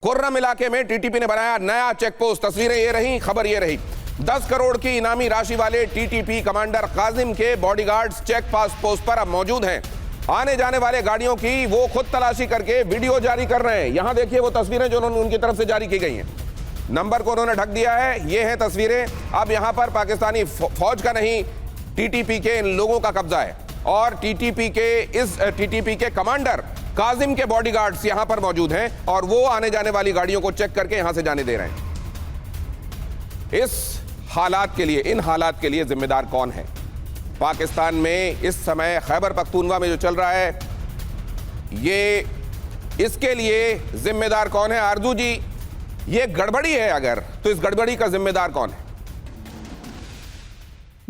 खुर्रम इलाके में टीटीपी ने बनाया नया चेक पोस्ट। तस्वीरें ये रही, खबर ये रही। 10 करोड़ की इनामी राशि वाले टीटीपी कमांडर काजिम के बॉडीगार्ड्स चेक पोस्ट पर अब मौजूद हैं। आने जाने वाले गाड़ियों की वो खुद तलाशी करके वीडियो जारी कर रहे हैं। यहां देखिए वो तस्वीरें जो उनकी तरफ से जारी की गई हैं। नंबर को उन्होंने ढक दिया है। ये हैं तस्वीरें। अब यहां पर पाकिस्तानी फौज का नहीं, टीटीपी के इन लोगों का कब्जा है और टीटीपी के कमांडर काजिम के बॉडीगार्ड्स यहां पर मौजूद हैं और वो आने जाने वाली गाड़ियों को चेक करके यहां से जाने दे रहे हैं। इस हालात के लिए, इन हालात के लिए जिम्मेदार कौन है? पाकिस्तान में इस समय खैबर पख्तूनवा में जो चल रहा है, ये इसके लिए जिम्मेदार कौन है? आरजू जी, ये गड़बड़ी है अगर, तो इस गड़बड़ी का जिम्मेदार कौन है?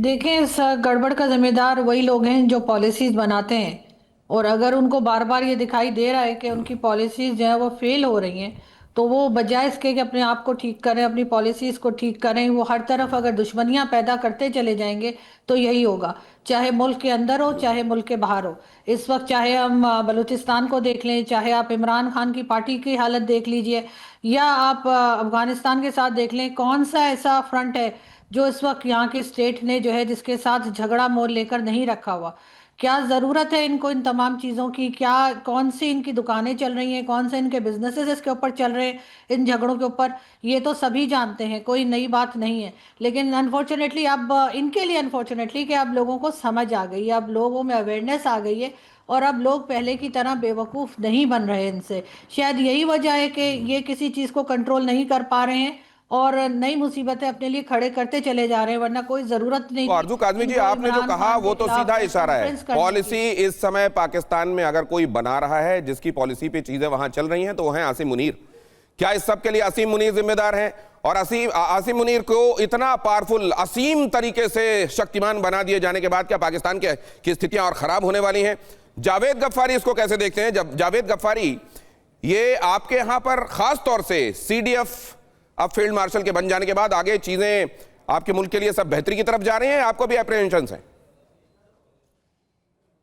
देखें, इस गड़बड़ का जिम्मेदार वही लोग हैं जो पॉलिसीज बनाते हैं, और अगर उनको बार बार ये दिखाई दे रहा है कि उनकी पॉलिसीज जो है वो फेल हो रही हैं, तो वो बजाय इसके कि अपने आप को ठीक करें, अपनी पॉलिसीज को ठीक करें, वो हर तरफ अगर दुश्मनियां पैदा करते चले जाएंगे तो यही होगा, चाहे मुल्क के अंदर हो चाहे मुल्क के बाहर हो। इस वक्त चाहे हम बलूचिस्तान को देख लें, चाहे आप इमरान खान की पार्टी की हालत देख लीजिए, या आप अफगानिस्तान के साथ देख लें, कौन सा ऐसा फ्रंट है जो इस वक्त यहाँ की स्टेट ने जो है जिसके साथ झगड़ा मोल लेकर नहीं रखा हुआ। क्या ज़रूरत है इनको इन तमाम चीज़ों की? क्या कौन सी इनकी दुकानें चल रही हैं, कौन से इनके बिजनेसेस इसके ऊपर चल रहे हैं इन झगड़ों के ऊपर, ये तो सभी जानते हैं, कोई नई बात नहीं है। लेकिन अनफॉर्चुनेटली अब इनके लिए अनफॉर्चुनेटली कि अब लोगों को समझ आ गई है, अब लोगों में अवेयरनेस आ गई है और अब लोग पहले की तरह बेवकूफ़ नहीं बन रहे इनसे। शायद यही वजह है कि ये किसी चीज़ को कंट्रोल नहीं कर पा रहे हैं और नई मुसीबतें अपने लिए खड़े करते चले जा रहे हैं, वरना कोई जरूरत नहीं। तो आरजू काज़मी जी, आपने जो कहा वो तो सीधा इशारा है। पॉलिसी इस समय पाकिस्तान में अगर कोई बना रहा है जिसकी पॉलिसी पे चीजें वहां चल रही हैं तो वो हैं आसिम मुनीर। क्या इस सब के लिए आसिम मुनीर जिम्मेदार हैं? और आसिम मुनीर को इतना पावरफुल, असीम तरीके से शक्तिमान बना दिए जाने के बाद क्या पाकिस्तान की स्थितियां और खराब होने वाली हैं? जावेद गफ्फारी इसको कैसे देखते हैं? जब जावेद गफ्फारी, ये आपके यहां पर खास तौर से सीडीएफ अब फील्ड मार्शल के बन जाने के बाद आगे चीजें आपके मुल्क के लिए सब बेहतरी की तरफ जा रही हैं, आपको भी अप्रीहेंशंस हैं?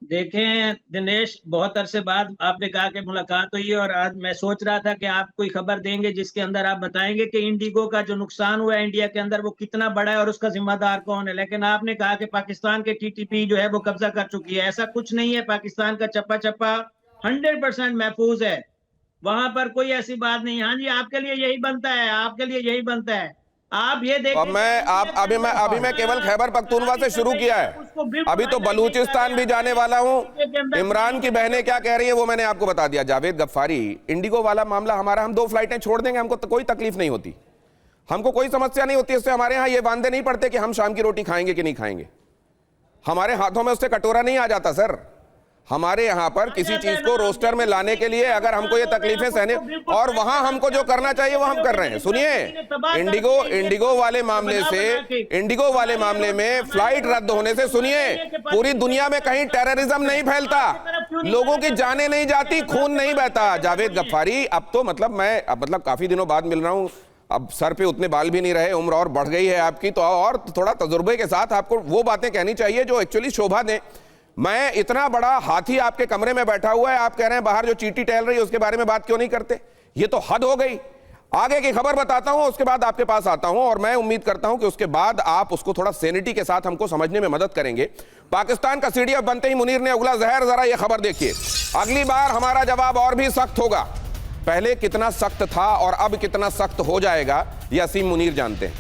देखें दिनेश, बहुत अरसे बाद आपने कहा कि मुलाकात हुई है और आज मैं सोच रहा था कि आप कोई खबर देंगे जिसके अंदर आप बताएंगे कि इंडिगो का जो नुकसान हुआ है इंडिया के अंदर वो कितना बड़ा है और उसका जिम्मेदार कौन है। लेकिन आपने कहा कि पाकिस्तान के टीटीपी जो है वो कब्जा कर चुकी है। ऐसा कुछ नहीं है। पाकिस्तान का चप्पा चप्पा 100% महफूज है, वहां पर कोई ऐसी बात नहीं। हाँ जी, आपके लिए यही बनता है, आपके लिए यही बनता है। आप ये देखें, अभी मैं केवल खैबर पख्तूनवा से शुरू किया है, अभी तो बलूचिस्तान भी जाने वाला हूं। इमरान की बहनें क्या कह रही है वो मैंने आपको बता दिया। जावेद गफ्फारी, इंडिगो वाला मामला हमारा, हम 2 फ्लाइटें छोड़ देंगे, हमको तो कोई तकलीफ नहीं होती, हमको कोई समस्या नहीं होती इससे। हमारे यहाँ ये वांदे नहीं पड़ते कि हम शाम की रोटी खाएंगे कि नहीं खाएंगे, हमारे हाथों में उससे कटोरा नहीं आ जाता सर। हमारे यहाँ पर किसी चीज को रोस्टर में लाने के लिए अगर हमको ये तकलीफें सहने, और वहां हमको जो करना चाहिए वो हम कर रहे हैं। सुनिए, इंडिगो वाले मामले में फ्लाइट रद्द होने से, सुनिए, पूरी दुनिया में कहीं टेररिज्म नहीं फैलता, लोगों की जानें नहीं जाती, खून नहीं बहता। जावेद गफ्फारी, अब तो मतलब काफी दिनों बाद मिल रहा हूं, अब सर पे उतने बाल भी नहीं रहे, उम्र और बढ़ गई है आपकी, तो और थोड़ा तजुर्बे के साथ आपको वो बातें कहनी चाहिए जो एक्चुअली शोभा दें। मैं इतना बड़ा हाथी आपके कमरे में बैठा हुआ है, आप कह रहे हैं बाहर जो चींटी टहल रही है उसके बारे में बात क्यों नहीं करते? ये तो हद हो गई। आगे की खबर बताता हूं, उसके बाद आपके पास आता हूं और मैं उम्मीद करता हूं कि उसके बाद आप उसको थोड़ा सेनिटी के साथ हमको समझने में मदद करेंगे। पाकिस्तान का सीडीएफ बनते ही मुनीर ने उगला जहर, जरा ये खबर देखिए। अगली बार हमारा जवाब और भी सख्त होगा। पहले कितना सख्त था और अब कितना सख्त हो जाएगा ये आसिम मुनीर जानते हैं।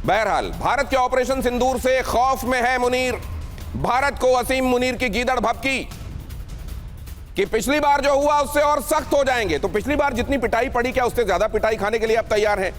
बहरहाल, भारत के ऑपरेशन सिंदूर से खौफ में है मुनीर। भारत को आसिम मुनीर की गीदड़ भपकी कि पिछली बार जो हुआ उससे और सख्त हो जाएंगे। तो पिछली बार जितनी पिटाई पड़ी, क्या उससे ज्यादा पिटाई खाने के लिए आप तैयार हैं?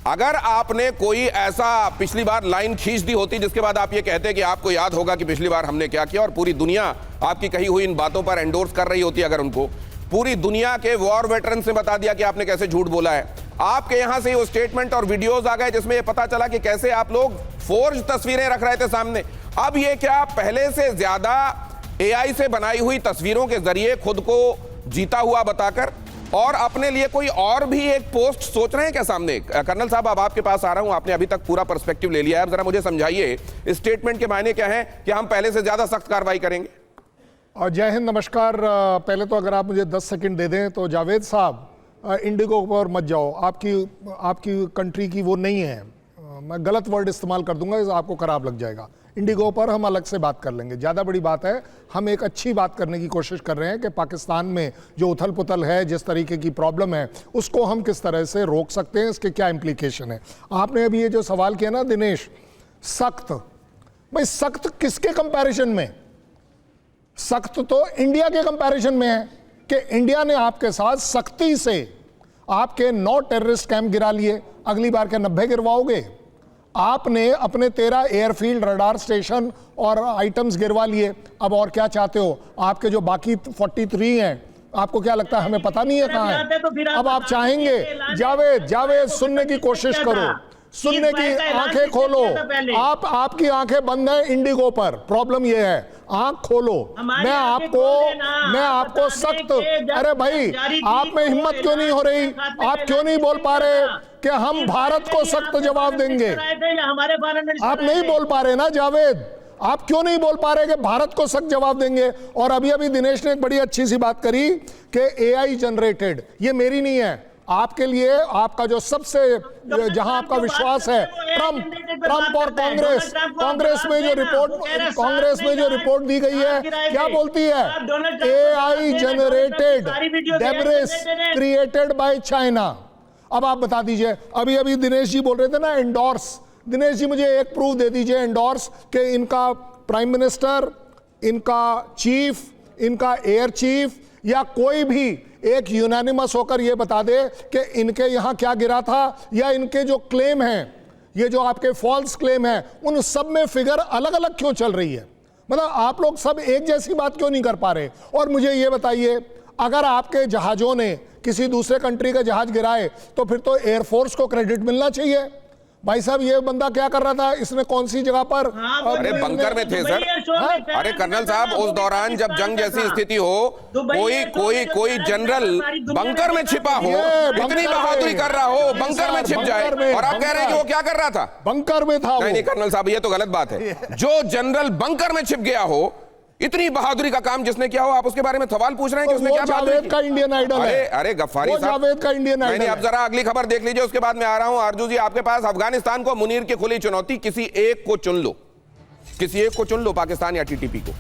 अगर आपने कोई ऐसा पिछली बार लाइन खींच दी होती जिसके बाद आप ये कहते कि आपको याद होगा कि पिछली बार हमने क्या किया, और पूरी दुनिया आपकी कही हुई इन बातों पर एंडोर्स कर रही होती, अगर उनको पूरी दुनिया के वॉर वेटरन से बता दिया कि आपने कैसे झूठ बोला है, आपके यहां से वो स्टेटमेंट और वीडियोस आ गए जिसमें ये पता चला कि कैसे आप लोग फोर्ज तस्वीरें रख रहे थे सामने। अब ये क्या पहले से ज्यादा एआई से बनाई हुई तस्वीरों के जरिए खुद को जीता हुआ बताकर और अपने लिए कोई और भी एक पोस्ट सोच रहे हैं क्या सामने? कर्नल साहब, अब आपके पास आ रहा हूं, आपने अभी तक पूरा पर्सपेक्टिव ले लिया है, अब जरा मुझे समझाइए इस स्टेटमेंट के मायने क्या है कि हम पहले से ज्यादा सख्त कार्रवाई करेंगे। और जय हिंद, नमस्कार। पहले तो अगर आप मुझे 10 सेकंड दे दें तो जावेद साहब, इंडिगो पर मत जाओ, आपकी कंट्री की वो नहीं है, मैं गलत वर्ड इस्तेमाल कर दूंगा, आपको खराब लग जाएगा। इंडिगो पर हम अलग से बात कर लेंगे, ज़्यादा बड़ी बात है। हम एक अच्छी बात करने की कोशिश कर रहे हैं कि पाकिस्तान में जो उथल पुथल है, जिस तरीके की प्रॉब्लम है, उसको हम किस तरह से रोक सकते हैं, इसके क्या इम्प्लीकेशन है। आपने अभी ये जो सवाल किया ना दिनेश, सख्त, भाई सख्त किसके कंपैरिजन में? सख्त तो इंडिया के कंपैरिजन में है कि इंडिया ने आपके साथ सख्ती से आपके 9 टेररिस्ट कैंप गिरा लिए, अगली बार के 90 गिरवाओगे। आपने अपने 13 एयरफील्ड रडार स्टेशन और आइटम्स गिरवा लिए, अब और क्या चाहते हो? आपके जो बाकी 43 हैं, आपको क्या लगता है हमें पता नहीं है कहाँ है? अब आप चाहेंगे, जावेद सुनने की कोशिश करो, सुनने की आंखें खोलो। आपकी आंखें बंद हैं इंडिगो पर, प्रॉब्लम ये है, आंख खोलो। मैं आपको सख्त, अरे भाई आप में हिम्मत क्यों नहीं हो रही? आप क्यों नहीं बोल पा रहे कि हम भारत को सख्त जवाब देंगे? आप नहीं बोल पा रहे ना जावेद, आप क्यों नहीं बोल पा रहे कि भारत को सख्त जवाब देंगे? और अभी दिनेश ने एक बड़ी अच्छी सी बात करी कि AI जनरेटेड, ये मेरी नहीं है, आपके लिए, आपका जो सबसे, जहां आपका विश्वास है, ट्रंप और कांग्रेस में जो रिपोर्ट दी गई है, क्या बोलती है? AI generated debris created by China. अब आप बता दीजिए, अभी दिनेश जी बोल रहे थे ना एंडोर्स, दिनेश जी मुझे एक प्रूफ दे दीजिए एंडोर्स कि इनका प्राइम मिनिस्टर, इनका चीफ, इनका एयर चीफ या कोई भी एक यूनानिमस होकर यह बता दे कि इनके यहां क्या गिरा था, या इनके जो क्लेम हैं, ये जो आपके फॉल्स क्लेम हैं, उन सब में फिगर अलग अलग क्यों चल रही है? मतलब आप लोग सब एक जैसी बात क्यों नहीं कर पा रहे? और मुझे ये बताइए, अगर आपके जहाजों ने किसी दूसरे कंट्री का जहाज गिराए तो फिर तो एयरफोर्स को क्रेडिट मिलना चाहिए। भाई साहब ये बंदा क्या कर रहा था, इसने कौन सी जगह पर? अरे बंकर में थे सर। अरे कर्नल साहब, उस दौरान जब जंग जैसी स्थिति हो, कोई जनरल बंकर में छिपा हो, इतनी बहादुरी कर रहा हो, बंकर में छिप जाए, और आप कह रहे हैं कि वो क्या कर रहा था? बंकर में था। नहीं कर्नल साहब, ये तो गलत बात है। जो जनरल बंकर में छिप गया हो, इतनी बहादुरी का काम जिसने किया हो, आप उसके बारे में सवाल पूछ रहे हैं कि उसने क्या बहादुरी की? जावेद का इंडियन आइडल है। अरे गफ्फारी साहब, जावेद का इंडियन आइडल है। आप जरा अगली खबर देख लीजिए, उसके बाद मैं आ रहा हूं। आरजू जी, आपके पास अफगानिस्तान को मुनीर की खुली चुनौती, किसी एक को चुन लो, किसी एक को चुन लो, पाकिस्तान या TTP को।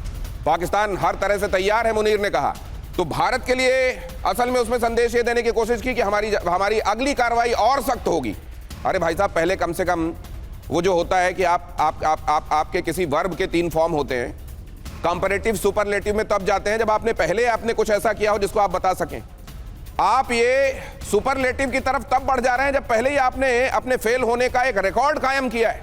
पाकिस्तान हर तरह से तैयार है, मुनीर ने कहा। तो भारत के लिए असल में उसमें संदेश ये देने की कोशिश की कि हमारी अगली कार्रवाई और सख्त होगी। अरे भाई साहब, पहले कम से कम वो जो होता है कि आपके किसी वर्ब के 3 फॉर्म होते हैं, कंपैरेटिव सुपरलेटिव में तब जाते हैं जब आपने कुछ ऐसा किया हो जिसको आप बता सकें। आप ये सुपरलेटिव की तरफ तब बढ़ जा रहे हैं जब पहले ही आपने अपने फेल होने का एक रिकॉर्ड कायम किया है।